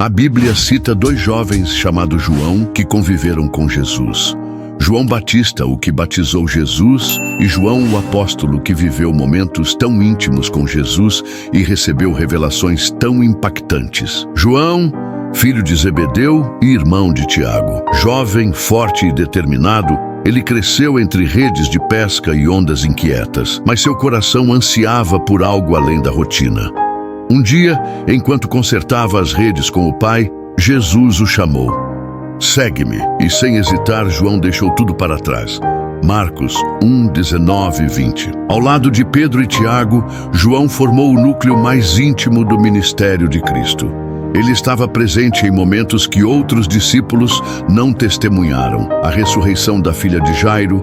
A Bíblia cita dois jovens chamados João que conviveram com Jesus. João Batista, o que batizou Jesus, e João, o apóstolo, que viveu momentos tão íntimos com Jesus e recebeu revelações tão impactantes. João, filho de Zebedeu e irmão de Tiago. Jovem, forte e determinado, ele cresceu entre redes de pesca e ondas inquietas, mas seu coração ansiava por algo além da rotina. Um dia, enquanto consertava as redes com o pai, Jesus o chamou. Segue-me. E sem hesitar, João deixou tudo para trás. Marcos 1, 19 e 20. Ao lado de Pedro e Tiago, João formou o núcleo mais íntimo do ministério de Cristo. Ele estava presente em momentos que outros discípulos não testemunharam. A ressurreição da filha de Jairo,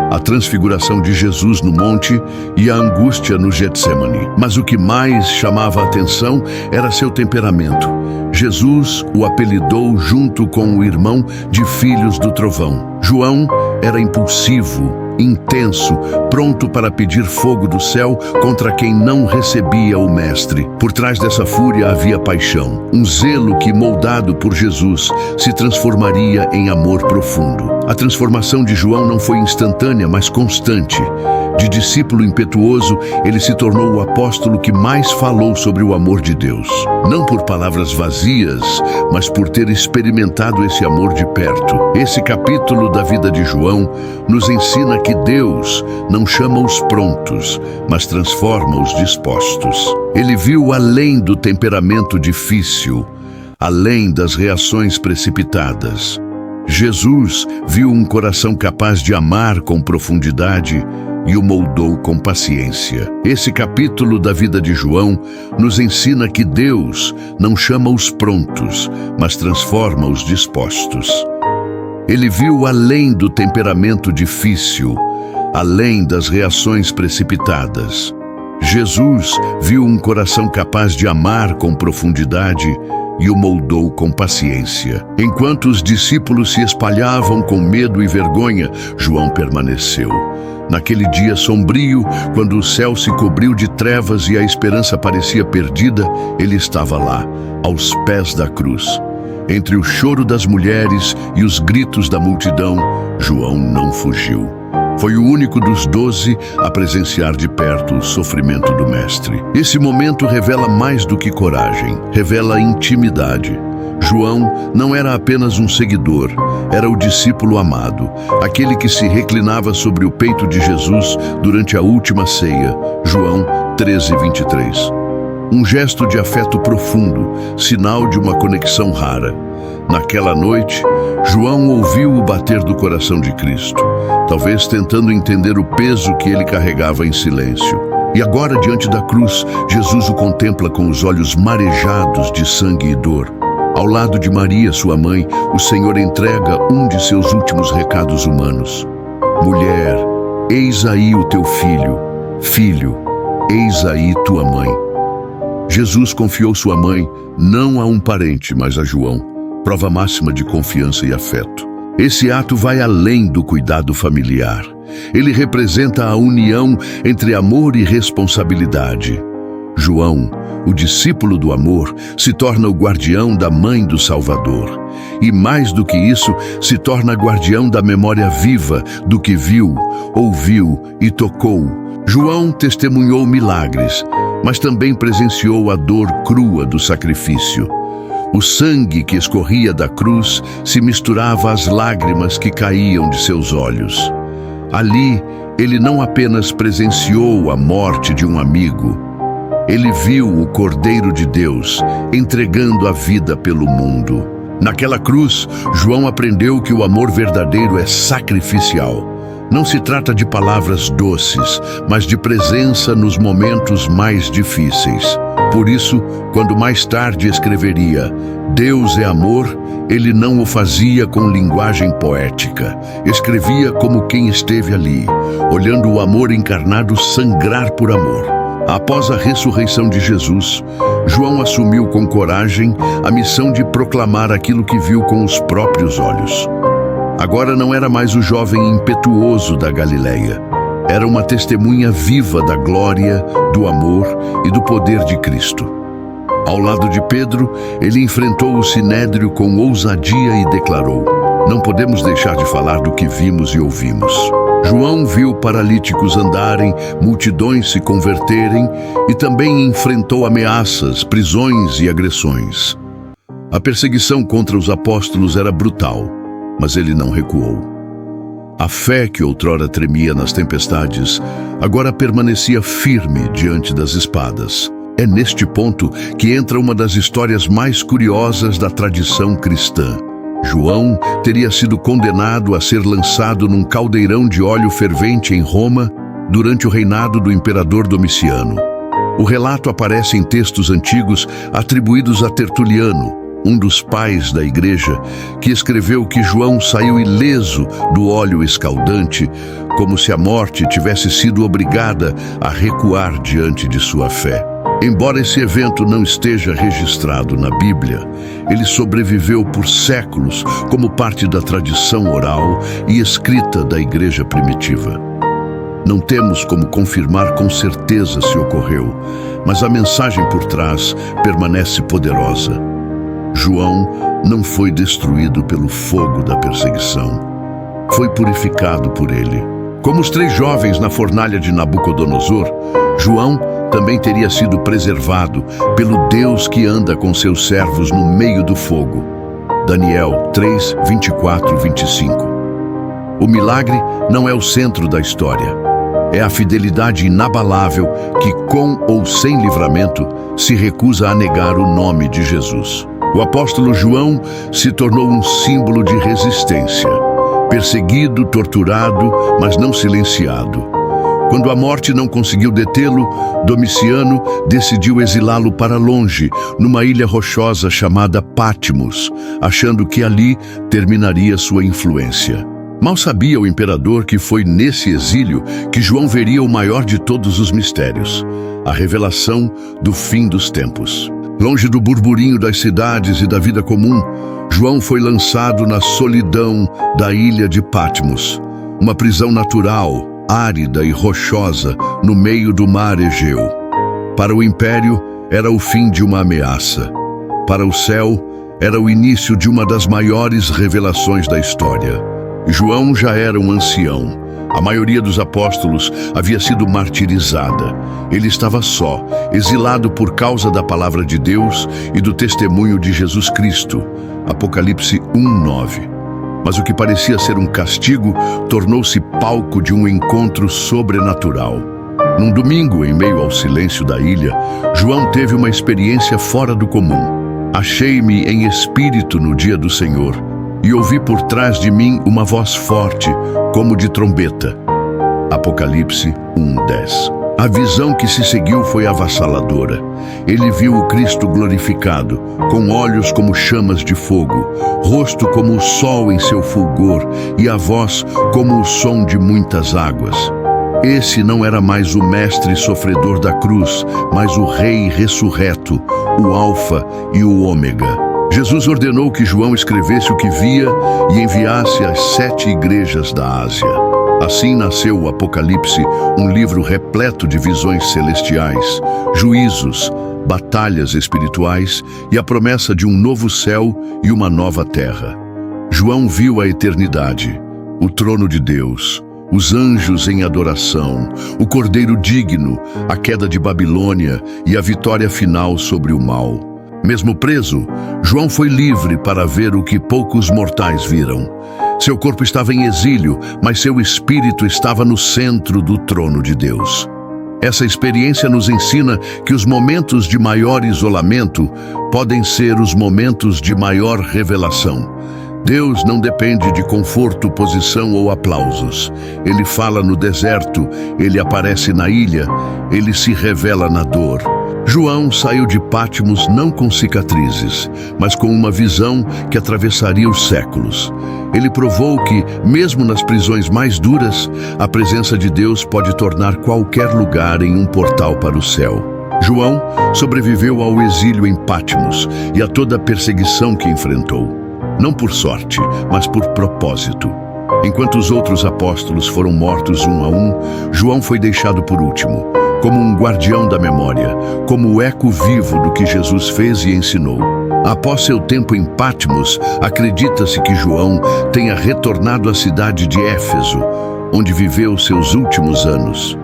a transfiguração de Jesus no monte e a angústia no Getsêmani. Mas o que mais chamava a atenção era seu temperamento. Jesus o apelidou junto com o irmão de Filhos do Trovão. João era impulsivo, intenso, pronto para pedir fogo do céu contra quem não recebia o Mestre. Por trás dessa fúria havia paixão, um zelo que, moldado por Jesus, se transformaria em amor profundo. A transformação de João não foi instantânea, mas constante. De discípulo impetuoso, ele se tornou o apóstolo que mais falou sobre o amor de Deus. Não por palavras vazias, mas por ter experimentado esse amor de perto. Esse capítulo da vida de João nos ensina que Deus não chama os prontos, mas transforma os dispostos. Ele viu além do temperamento difícil, além das reações precipitadas. Jesus viu um coração capaz de amar com profundidade e o moldou com paciência. Esse capítulo da vida de João nos ensina que Deus não chama os prontos, mas transforma os dispostos. Ele viu além do temperamento difícil, além das reações precipitadas. Jesus viu um coração capaz de amar com profundidade e o moldou com paciência. Enquanto os discípulos se espalhavam com medo e vergonha, João permaneceu. Naquele dia sombrio, quando o céu se cobriu de trevas e a esperança parecia perdida, ele estava lá, aos pés da cruz. Entre o choro das mulheres e os gritos da multidão, João não fugiu. Foi o único dos 12 a presenciar de perto o sofrimento do Mestre. Esse momento revela mais do que coragem, revela intimidade. João não era apenas um seguidor, era o discípulo amado, aquele que se reclinava sobre o peito de Jesus durante a última ceia. João 13, 23. Um gesto de afeto profundo, sinal de uma conexão rara. Naquela noite, João ouviu o bater do coração de Cristo, talvez tentando entender o peso que ele carregava em silêncio. E agora, diante da cruz, Jesus o contempla com os olhos marejados de sangue e dor. Ao lado de Maria, sua mãe, o Senhor entrega um de seus últimos recados humanos. Mulher, eis aí o teu filho. Filho, eis aí tua mãe. Jesus confiou sua mãe não a um parente, mas a João, prova máxima de confiança e afeto. Esse ato vai além do cuidado familiar. Ele representa a união entre amor e responsabilidade. João, o discípulo do amor, se torna o guardião da mãe do Salvador. E mais do que isso, se torna guardião da memória viva do que viu, ouviu e tocou. João testemunhou milagres, mas também presenciou a dor crua do sacrifício. O sangue que escorria da cruz se misturava às lágrimas que caíam de seus olhos. Ali, ele não apenas presenciou a morte de um amigo, ele viu o Cordeiro de Deus entregando a vida pelo mundo. Naquela cruz, João aprendeu que o amor verdadeiro é sacrificial. Não se trata de palavras doces, mas de presença nos momentos mais difíceis. Por isso, quando mais tarde escreveria "Deus é amor", ele não o fazia com linguagem poética. Escrevia como quem esteve ali, olhando o amor encarnado sangrar por amor. Após a ressurreição de Jesus, João assumiu com coragem a missão de proclamar aquilo que viu com os próprios olhos. Agora não era mais o jovem impetuoso da Galileia. Era uma testemunha viva da glória, do amor e do poder de Cristo. Ao lado de Pedro, ele enfrentou o sinédrio com ousadia e declarou: "Não podemos deixar de falar do que vimos e ouvimos." João viu paralíticos andarem, multidões se converterem e também enfrentou ameaças, prisões e agressões. A perseguição contra os apóstolos era brutal, mas ele não recuou. A fé que outrora tremia nas tempestades, agora permanecia firme diante das espadas. É neste ponto que entra uma das histórias mais curiosas da tradição cristã. João teria sido condenado a ser lançado num caldeirão de óleo fervente em Roma durante o reinado do imperador Domiciano. O relato aparece em textos antigos atribuídos a Tertuliano, um dos pais da igreja, que escreveu que João saiu ileso do óleo escaldante, como se a morte tivesse sido obrigada a recuar diante de sua fé. Embora esse evento não esteja registrado na Bíblia, ele sobreviveu por séculos como parte da tradição oral e escrita da igreja primitiva. Não temos como confirmar com certeza se ocorreu, mas a mensagem por trás permanece poderosa. João não foi destruído pelo fogo da perseguição. Foi purificado por ele. Como os 3 jovens na fornalha de Nabucodonosor, João também teria sido preservado pelo Deus que anda com seus servos no meio do fogo. Daniel 3, 24, 25. O milagre não é o centro da história. É a fidelidade inabalável que, com ou sem livramento, se recusa a negar o nome de Jesus. O apóstolo João se tornou um símbolo de resistência. Perseguido, torturado, mas não silenciado. Quando a morte não conseguiu detê-lo, Domiciano decidiu exilá-lo para longe, numa ilha rochosa chamada Patmos, achando que ali terminaria sua influência. Mal sabia o imperador que foi nesse exílio que João veria o maior de todos os mistérios, a revelação do fim dos tempos. Longe do burburinho das cidades e da vida comum, João foi lançado na solidão da ilha de Patmos, uma prisão natural, árida e rochosa, no meio do mar Egeu. Para o império, era o fim de uma ameaça. Para o céu, era o início de uma das maiores revelações da história. João já era um ancião. A maioria dos apóstolos havia sido martirizada. Ele estava só, exilado por causa da palavra de Deus e do testemunho de Jesus Cristo. Apocalipse 1:9. Mas o que parecia ser um castigo tornou-se palco de um encontro sobrenatural. Num domingo, em meio ao silêncio da ilha, João teve uma experiência fora do comum. Achei-me em espírito no dia do Senhor e ouvi por trás de mim uma voz forte, como de trombeta. Apocalipse 1:10. A visão que se seguiu foi avassaladora. Ele viu o Cristo glorificado, com olhos como chamas de fogo, rosto como o sol em seu fulgor e a voz como o som de muitas águas. Esse não era mais o mestre sofredor da cruz, mas o Rei ressurreto, o Alfa e o Ômega. Jesus ordenou que João escrevesse o que via e enviasse às 7 igrejas da Ásia. Assim nasceu o Apocalipse, um livro repleto de visões celestiais, juízos, batalhas espirituais e a promessa de um novo céu e uma nova terra. João viu a eternidade, o trono de Deus, os anjos em adoração, o Cordeiro digno, a queda de Babilônia e a vitória final sobre o mal. Mesmo preso, João foi livre para ver o que poucos mortais viram. Seu corpo estava em exílio, mas seu espírito estava no centro do trono de Deus. Essa experiência nos ensina que os momentos de maior isolamento podem ser os momentos de maior revelação. Deus não depende de conforto, posição ou aplausos. Ele fala no deserto, ele aparece na ilha, ele se revela na dor. João saiu de Patmos não com cicatrizes, mas com uma visão que atravessaria os séculos. Ele provou que, mesmo nas prisões mais duras, a presença de Deus pode tornar qualquer lugar em um portal para o céu. João sobreviveu ao exílio em Patmos e a toda a perseguição que enfrentou. Não por sorte, mas por propósito. Enquanto os outros apóstolos foram mortos um a um, João foi deixado por último. como um guardião da memória, como o eco vivo do que Jesus fez e ensinou. Após seu tempo em Patmos, acredita-se que João tenha retornado à cidade de Éfeso, onde viveu seus últimos anos.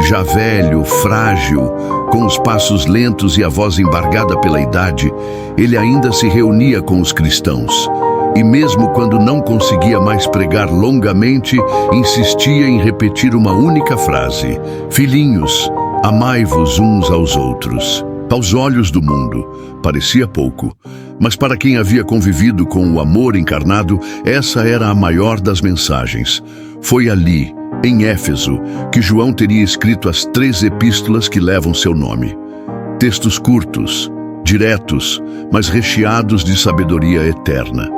Já velho, frágil, com os passos lentos e a voz embargada pela idade, ele ainda se reunia com os cristãos. E mesmo quando não conseguia mais pregar longamente, insistia em repetir uma única frase: Filhinhos, amai-vos uns aos outros. Aos olhos do mundo, parecia pouco, mas para quem havia convivido com o amor encarnado, essa era a maior das mensagens. Foi ali, em Éfeso, que João teria escrito as 3 epístolas que levam seu nome. Textos curtos, diretos, mas recheados de sabedoria eterna.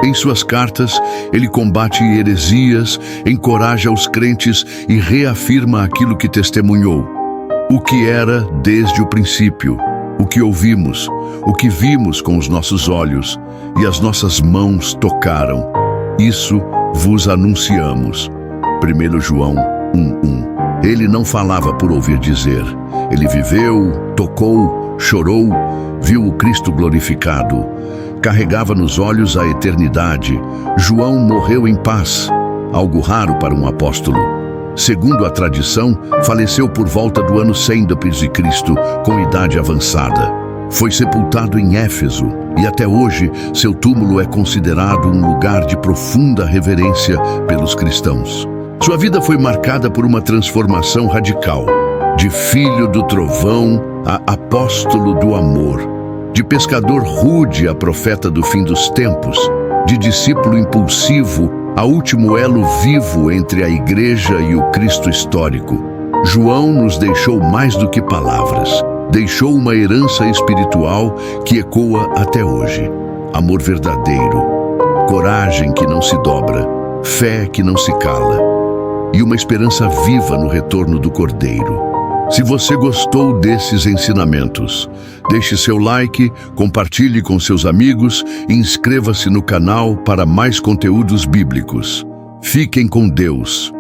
Em suas cartas, ele combate heresias, encoraja os crentes e reafirma aquilo que testemunhou. O que era desde o princípio, o que ouvimos, o que vimos com os nossos olhos e as nossas mãos tocaram. Isso vos anunciamos. 1 João 1:1. Ele não falava por ouvir dizer. Ele viveu, tocou, chorou, viu o Cristo glorificado. Carregava nos olhos a eternidade. João morreu em paz, algo raro para um apóstolo. Segundo a tradição, faleceu por volta do ano 100 d.C., com idade avançada. Foi sepultado em Éfeso e até hoje seu túmulo é considerado um lugar de profunda reverência pelos cristãos. Sua vida foi marcada por uma transformação radical, de filho do trovão a apóstolo do amor, de pescador rude a profeta do fim dos tempos, de discípulo impulsivo a último elo vivo entre a igreja e o Cristo histórico. João nos deixou mais do que palavras. Deixou uma herança espiritual que ecoa até hoje. Amor verdadeiro, coragem que não se dobra, fé que não se cala e uma esperança viva no retorno do Cordeiro. Se você gostou desses ensinamentos, deixe seu like, compartilhe com seus amigos e inscreva-se no canal para mais conteúdos bíblicos. Fiquem com Deus.